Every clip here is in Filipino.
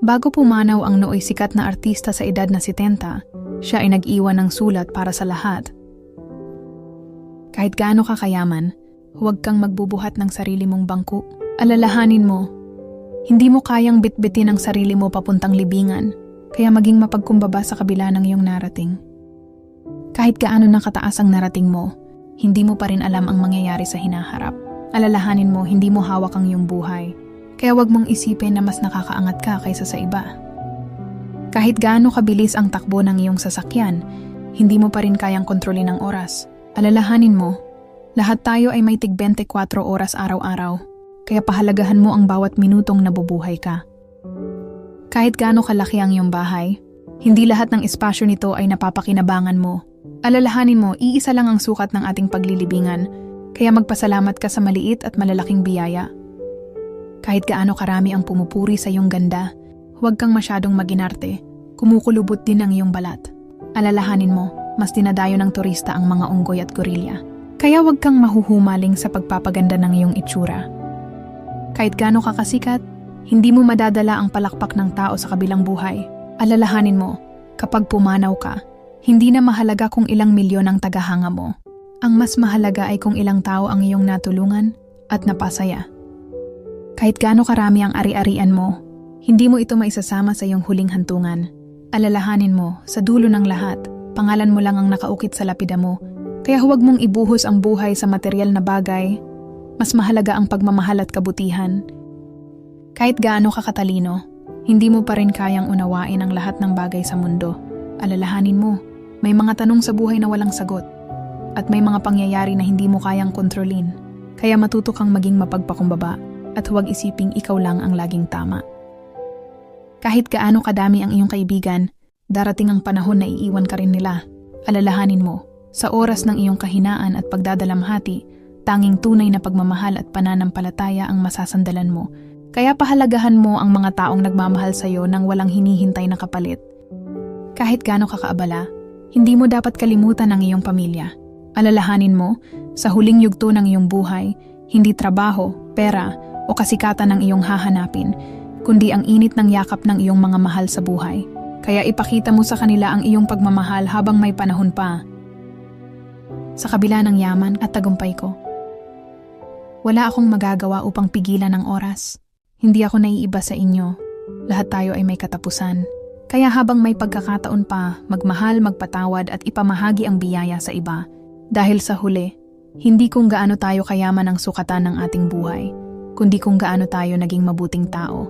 Bago pumanaw ang nooy sikat na artista sa edad na 70, siya ay nag-iwan ng sulat para sa lahat. Kahit gaano ka kayaman, huwag kang magbubuhat ng sarili mong bangko. Alalahanin mo, hindi mo kayang bitbitin ang sarili mo papuntang libingan, kaya maging mapagkumbaba sa kabila ng iyong narating. Kahit gaano na kataas ang narating mo, hindi mo pa rin alam ang mangyayari sa hinaharap. Alalahanin mo, hindi mo hawak ang iyong buhay. Kaya wag mong isipin na mas nakakaangat ka kaysa sa iba. Kahit gaano kabilis ang takbo ng iyong sasakyan, hindi mo pa rin kayang kontrolin ang oras. Alalahanin mo, lahat tayo ay may tig 24 oras araw-araw, kaya pahalagahan mo ang bawat minutong nabubuhay ka. Kahit gaano kalaki ang iyong bahay, hindi lahat ng espasyo nito ay napapakinabangan mo. Alalahanin mo, iisa lang ang sukat ng ating paglilibingan, kaya magpasalamat ka sa maliit at malalaking biyaya. Kahit gaano karami ang pumupuri sa iyong ganda, huwag kang masyadong maginarte, kumukulubot din ang iyong balat. Alalahanin mo, mas dinadayo ng turista ang mga unggoy at gorilya. Kaya huwag kang mahuhumaling sa pagpapaganda ng iyong itsura. Kahit gaano ka kasikat, hindi mo madadala ang palakpak ng tao sa kabilang buhay. Alalahanin mo, kapag pumanaw ka, hindi na mahalaga kung ilang milyon ang tagahanga mo. Ang mas mahalaga ay kung ilang tao ang iyong natulungan at napasaya. Kahit gaano karami ang ari-arian mo, hindi mo ito maisasama sa iyong huling hantungan. Alalahanin mo, sa dulo ng lahat, pangalan mo lang ang nakaukit sa lapida mo, kaya huwag mong ibuhos ang buhay sa material na bagay. Mas mahalaga ang pagmamahal at kabutihan. Kahit gaano ka katalino, hindi mo pa rin kayang unawain ang lahat ng bagay sa mundo. Alalahanin mo, may mga tanong sa buhay na walang sagot, at may mga pangyayari na hindi mo kayang kontrolin, kaya matuto kang maging mapagpakumbaba. At huwag isiping ikaw lang ang laging tama. Kahit gaano kadami ang iyong kaibigan, darating ang panahon na iiwan ka rin nila. Alalahanin mo, sa oras ng iyong kahinaan at pagdadalamhati, tanging tunay na pagmamahal at pananampalataya ang masasandalan mo. Kaya pahalagahan mo ang mga taong nagmamahal sa iyo nang walang hinihintay na kapalit. Kahit gaano ka kaabala, hindi mo dapat kalimutan ang iyong pamilya. Alalahanin mo, sa huling yugto ng iyong buhay, hindi trabaho, pera, o kasikatan ng iyong hahanapin, kundi ang init ng yakap ng iyong mga mahal sa buhay. Kaya ipakita mo sa kanila ang iyong pagmamahal habang may panahon pa. Sa kabila ng yaman at tagumpay ko, wala akong magagawa upang pigilan ang oras. Hindi ako naiiba sa inyo. Lahat tayo ay may katapusan. Kaya habang may pagkakataon pa, magmahal, magpatawad at ipamahagi ang biyaya sa iba. Dahil sa huli, hindi kung gaano tayo kayaman ang sukatan ng ating buhay, kundi kung gaano tayo naging mabuting tao.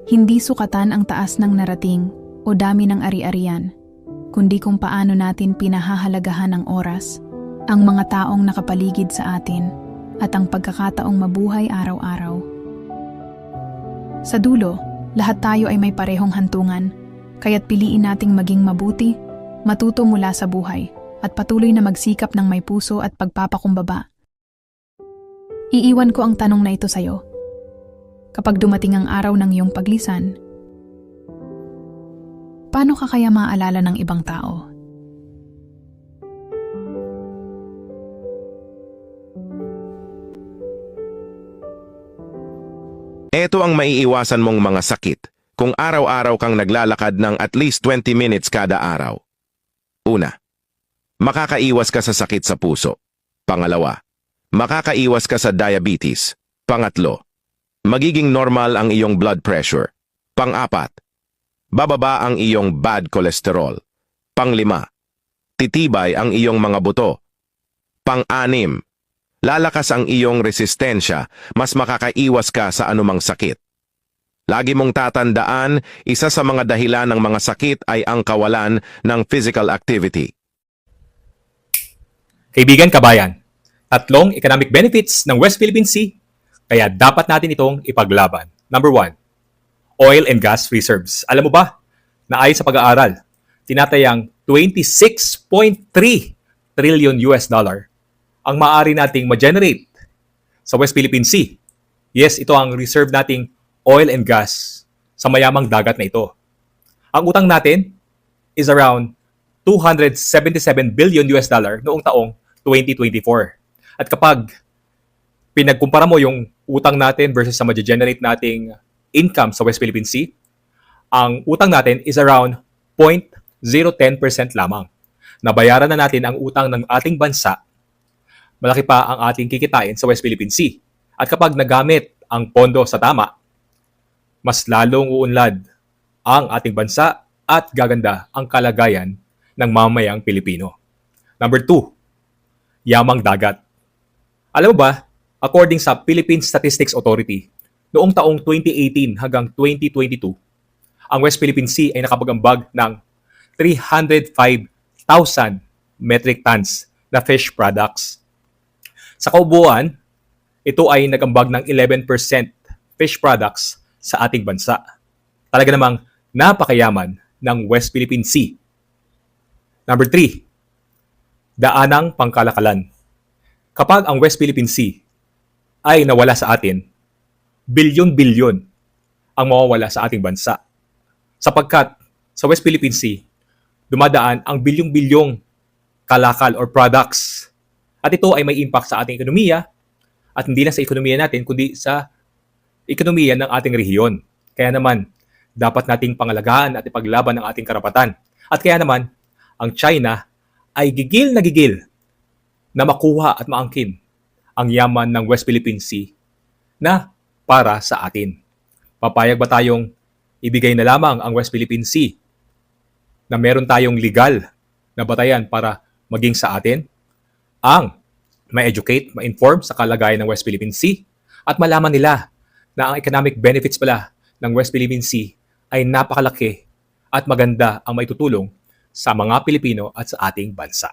Hindi sukatan ang taas ng narating o dami ng ari-arian, kundi kung paano natin pinahahalagahan ang oras, ang mga taong nakapaligid sa atin, at ang pagkakataong mabuhay araw-araw. Sa dulo, lahat tayo ay may parehong hantungan, kaya't piliin nating maging mabuti, matuto mula sa buhay, at patuloy na magsikap ng may puso at pagpapakumbaba. Iiwan ko ang tanong na ito sa'yo. Kapag dumating ang araw ng iyong paglisan, paano ka kaya maaalala ng ibang tao? Ito ang maiiwasan mong mga sakit kung araw-araw kang naglalakad ng at least 20 minutes kada araw. Una, makakaiwas ka sa sakit sa puso. Pangalawa, makakaiwas ka sa diabetes. Pangatlo, magiging normal ang iyong blood pressure. Pang-apat, bababa ang iyong bad cholesterol. Pang-lima, titibay ang iyong mga buto. Pang-anim, lalakas ang iyong resistensya, mas makakaiwas ka sa anumang sakit. Lagi mong tatandaan, isa sa mga dahilan ng mga sakit ay ang kawalan ng physical activity. Kaibigan kabayan, tatlong economic benefits ng West Philippine Sea, kaya dapat natin itong ipaglaban. Number 1, oil and gas reserves. Alam mo ba na ayon sa pag-aaral, tinatayang 26.3 trillion US dollar ang maaari nating ma-generate sa West Philippine Sea. Yes, ito ang reserve nating oil and gas sa mayamang dagat na ito. Ang utang natin is around 277 billion US dollar noong taong 2024. At kapag pinagkumpara mo yung utang natin versus sa ma-generate nating income sa West Philippine Sea, Ang utang natin is around 0.010% lamang. Nabayaran na natin ang utang ng ating bansa, malaki pa ang ating kikitain sa West Philippine Sea. At kapag nagamit ang pondo sa tama, mas lalong uunlad ang ating bansa at gaganda ang kalagayan ng mamayang Pilipino. Number 2, yamang dagat. Alam mo ba, according sa Philippine Statistics Authority, noong taong 2018 hanggang 2022, ang West Philippine Sea ay nakapag-ambag ng 305,000 metric tons na fish products. Sa kaubuan, ito ay nag-ambag ng 11% fish products sa ating bansa. Talaga namang napakayaman ng West Philippine Sea. Number 3, daanang pangkalakalan. Kapag ang West Philippine Sea ay nawala sa atin, bilyon-bilyon ang mawawala sa ating bansa. Sapagkat sa West Philippine Sea, dumadaan ang bilyong-bilyong kalakal or products. At ito ay may impact sa ating ekonomiya at hindi na sa ekonomiya natin kundi sa ekonomiya ng ating rehiyon. Kaya naman, dapat nating pangalagaan at ipaglaban ang ating karapatan. At kaya naman, ang China ay gigil na makuha at maangkin ang yaman ng West Philippine Sea na para sa atin. Papayag ba tayong ibigay na lamang ang West Philippine Sea na meron tayong legal na batayan para maging sa atin? Ang ma-educate, ma-inform sa kalagayan ng West Philippine Sea at malaman nila na ang economic benefits pala ng West Philippine Sea ay napakalaki at maganda ang maitutulong sa mga Pilipino at sa ating bansa.